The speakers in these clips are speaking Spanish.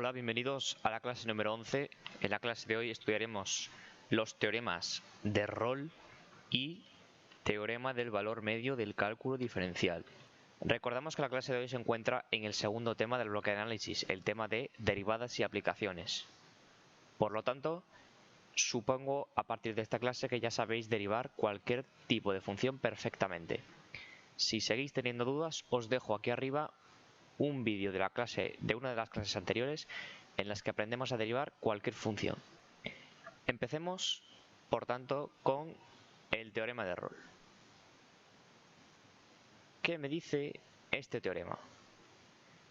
Hola, bienvenidos a la clase número 11. En la clase de hoy estudiaremos los teoremas de Rolle y teorema del valor medio del cálculo diferencial. Recordamos que la clase de hoy se encuentra en el segundo tema del bloque de análisis, el tema de derivadas y aplicaciones. Por lo tanto, supongo a partir de esta clase que ya sabéis derivar cualquier tipo de función perfectamente. Si seguís teniendo dudas, os dejo aquí arriba un vídeo de una de las clases anteriores en las que aprendemos a derivar cualquier función. Empecemos, por tanto, con el teorema de Rolle. ¿Qué me dice este teorema?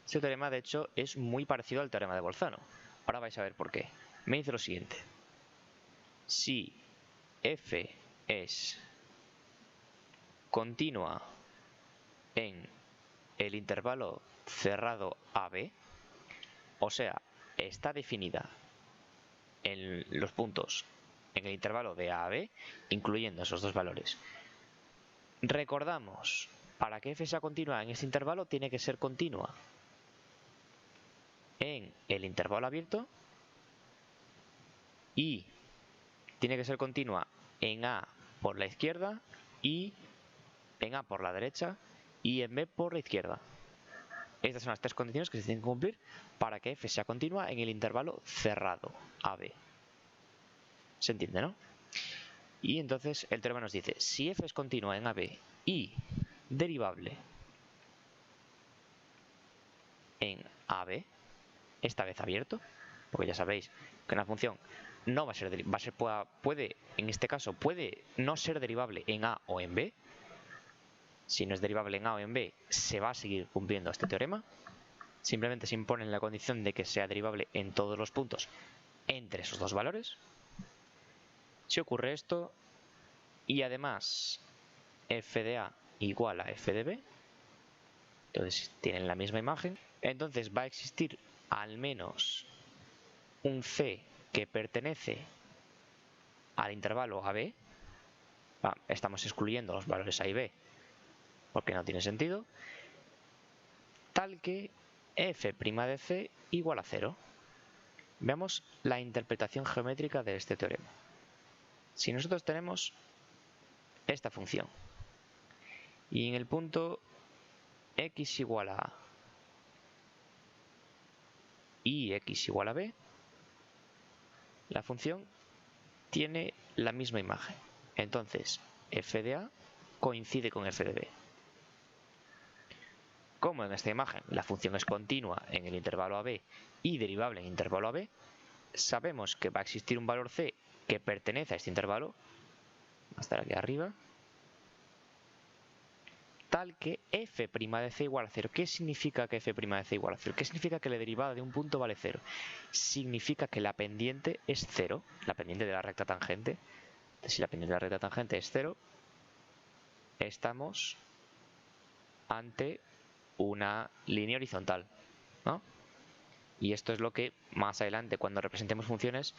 Este teorema, de hecho, es muy parecido al teorema de Bolzano. Ahora vais a ver por qué. Me dice lo siguiente: si f es continua en el intervalo cerrado AB, o sea, está definida en los puntos en el intervalo de A a B, incluyendo esos dos valores. Recordamos, para que f sea continua en este intervalo, tiene que ser continua en el intervalo abierto y tiene que ser continua en A por la izquierda y en A por la derecha y en B por la izquierda. Estas son las tres condiciones que se tienen que cumplir para que f sea continua en el intervalo cerrado AB. ¿Se entiende, no? Y entonces el teorema nos dice: si f es continua en AB y derivable en AB, esta vez abierto, porque ya sabéis que una función no va a ser, puede, en este caso, puede no ser derivable en A o en B. Si no es derivable en A o en B, se va a seguir cumpliendo este teorema. Simplemente se impone la condición de que sea derivable en todos los puntos entre esos dos valores. Si ocurre esto, y además f de A igual a f de B, entonces tienen la misma imagen, entonces va a existir al menos un C que pertenece al intervalo AB. Estamos excluyendo los valores A y B porque no tiene sentido, tal que f' de C igual a 0. Veamos la interpretación geométrica de este teorema. Si nosotros tenemos esta función y en el punto x igual a A y x igual a B, la función tiene la misma imagen. Entonces, f de A coincide con f de B. Como en esta imagen la función es continua en el intervalo AB y derivable en el intervalo AB, sabemos que va a existir un valor C que pertenece a este intervalo, va a estar aquí arriba, tal que f' de C igual a 0. ¿Qué significa que f' de C igual a 0? ¿Qué significa que la derivada de un punto vale 0? Significa que la pendiente es 0, la pendiente de la recta tangente. Si la pendiente de la recta tangente es 0, estamos ante una línea horizontal, ¿no? Y esto es lo que más adelante, cuando representemos funciones,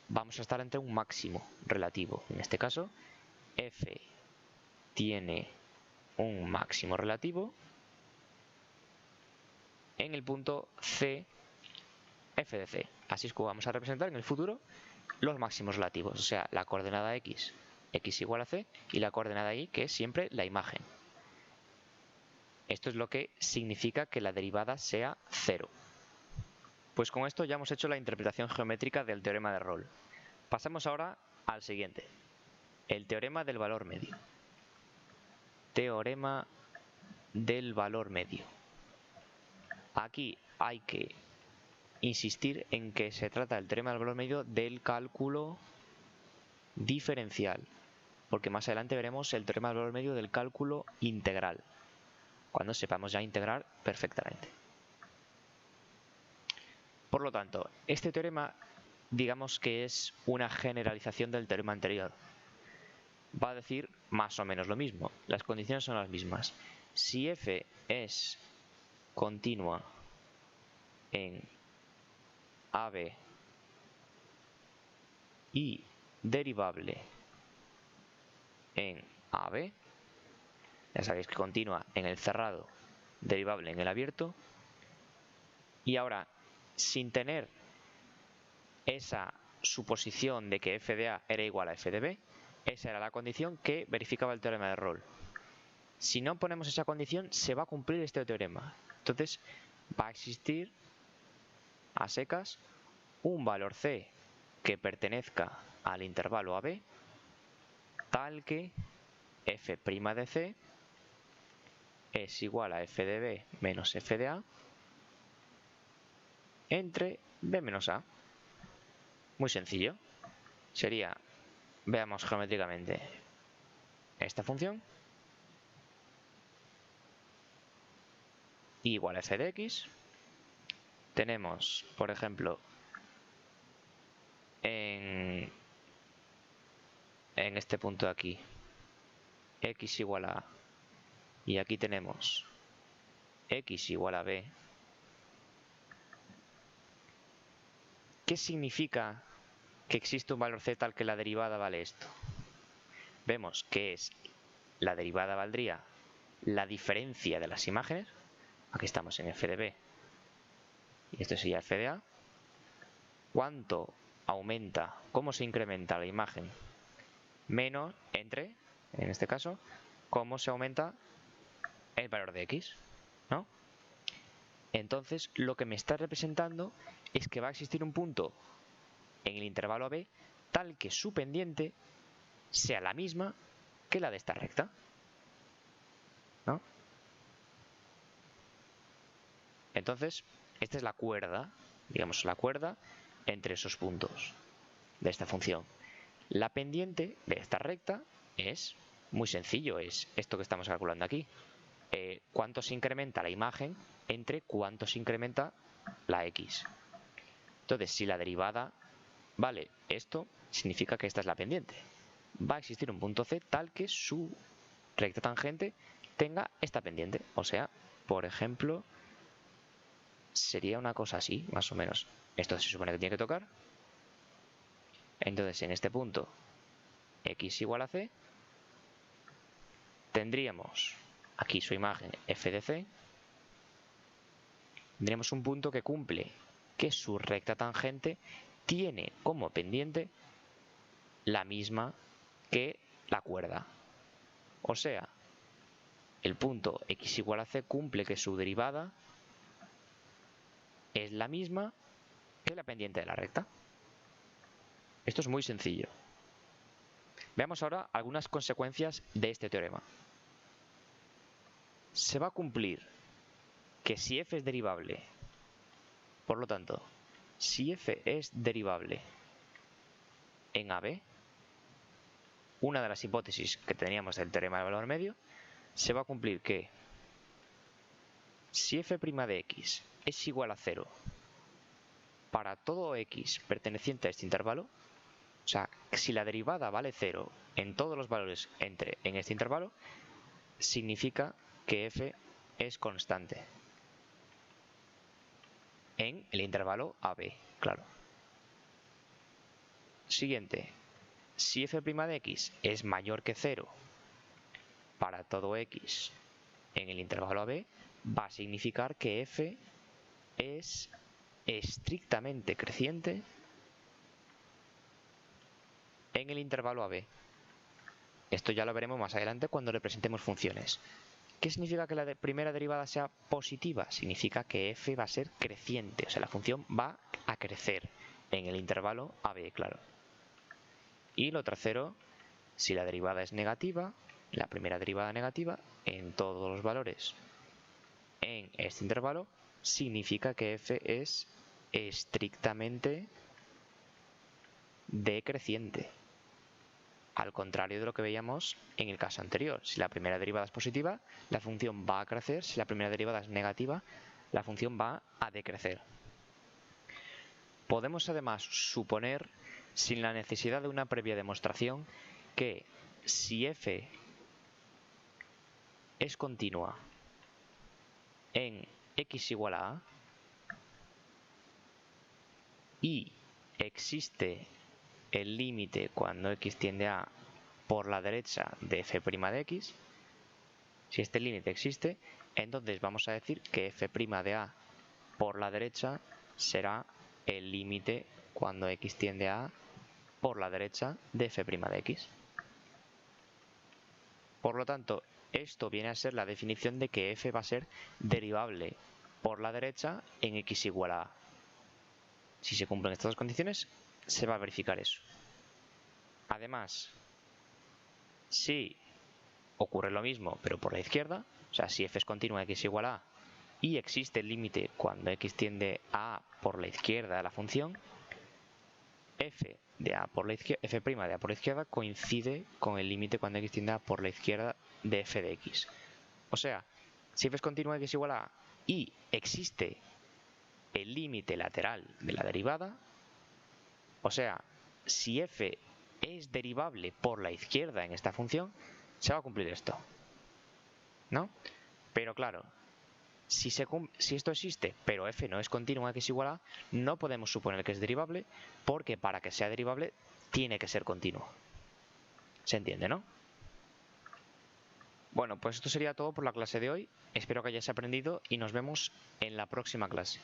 vamos a estar ante un máximo relativo. En este caso, f tiene un máximo relativo en el punto C, f de C. Así es como vamos a representar en el futuro los máximos relativos, o sea, la coordenada x igual a C, y la coordenada y, que es siempre la imagen. Esto es lo que significa que la derivada sea 0. Pues con esto ya hemos hecho la interpretación geométrica del teorema de Rolle. Pasamos ahora al siguiente, el teorema del valor medio. Teorema del valor medio. Aquí hay que insistir en que se trata del teorema del valor medio del cálculo diferencial, porque más adelante veremos el teorema del valor medio del cálculo integral, cuando sepamos ya integrar perfectamente. Por lo tanto, este teorema, digamos que es una generalización del teorema anterior. Va a decir más o menos lo mismo, las condiciones son las mismas. Si f es continua en AB y derivable en AB, ya sabéis que continua en el cerrado, derivable en el abierto, y ahora sin tener esa suposición de que f de A era igual a f de B, esa era la condición que verificaba el teorema de Rolle. Si no ponemos esa condición, se va a cumplir este teorema. Entonces, va a existir a secas un valor C que pertenezca al intervalo AB, tal que f' de C es igual a f de B menos f de A entre B menos A. Muy sencillo. Sería, veamos geométricamente, esta función igual a f de x. Tenemos, por ejemplo, en este punto de aquí, x igual a A, y aquí tenemos x igual a B. ¿Qué significa que existe un valor c tal que la derivada vale esto? Vemos que la derivada valdría la diferencia de las imágenes. Aquí estamos en f de B y esto sería f de A. ¿Cuánto aumenta, cómo se incrementa la imagen? Menos entre, en este caso, cómo se aumenta el valor de x, ¿no? Entonces, lo que me está representando es que va a existir un punto en el intervalo AB tal que su pendiente sea la misma que la de esta recta, ¿no? Entonces, esta es la cuerda, digamos, la cuerda entre esos puntos de esta función. La pendiente de esta recta es muy sencillo, es esto que estamos calculando aquí. Cuánto se incrementa la imagen entre cuánto se incrementa la x. Entonces, si la derivada vale esto, significa que esta es la pendiente. Va a existir un punto C tal que su recta tangente tenga esta pendiente. O sea, por ejemplo, sería una cosa así, más o menos. Esto se supone que tiene que tocar. Entonces, en este punto, x igual a C, tendríamos aquí su imagen f de C. Tendríamos un punto que cumple que su recta tangente tiene como pendiente la misma que la cuerda. O sea, el punto x igual a C cumple que su derivada es la misma que la pendiente de la recta. Esto es muy sencillo. Veamos ahora algunas consecuencias de este teorema. Se va a cumplir que si f es derivable, por lo tanto, si f es derivable en AB, una de las hipótesis que teníamos del teorema del valor medio, se va a cumplir que si f' de x es igual a 0 para todo x perteneciente a este intervalo, o sea, si la derivada vale 0 en todos los valores en este intervalo, significa que f es constante en el intervalo AB, claro. Siguiente, si f' de x es mayor que 0 para todo x en el intervalo AB, va a significar que f es estrictamente creciente en el intervalo AB. Esto ya lo veremos más adelante cuando representemos funciones. ¿Qué significa que la primera derivada sea positiva? Significa que f va a ser creciente, o sea, la función va a crecer en el intervalo AB, claro. Y lo tercero, si la derivada es negativa, la primera derivada negativa, en todos los valores en este intervalo, significa que f es estrictamente decreciente. Al contrario de lo que veíamos en el caso anterior. Si la primera derivada es positiva, la función va a crecer. Si la primera derivada es negativa, la función va a decrecer. Podemos además suponer, sin la necesidad de una previa demostración, que si f es continua en x igual a A y existe el límite cuando x tiende a por la derecha de f' de x, si este límite existe, entonces vamos a decir que f' de A por la derecha será el límite cuando x tiende a por la derecha de f' de x. Por lo tanto, esto viene a ser la definición de que f va a ser derivable por la derecha en x igual a a. Si se cumplen estas dos condiciones, se va a verificar eso. Además, si ocurre lo mismo, pero por la izquierda, o sea, si f es continua x igual a y existe el límite cuando x tiende a por la izquierda de la función, f de a por la izquierda, f' de a por la izquierda coincide con el límite cuando x tiende a por la izquierda de f de x. O sea, si f es continua x igual a y existe el límite lateral de la derivada, o sea, si f es derivable por la izquierda en esta función, se va a cumplir esto, ¿no? Pero claro, si esto existe, pero f no es continua x igual a, no podemos suponer que es derivable, porque para que sea derivable tiene que ser continuo. ¿Se entiende, no? Bueno, pues esto sería todo por la clase de hoy. Espero que hayáis aprendido y nos vemos en la próxima clase.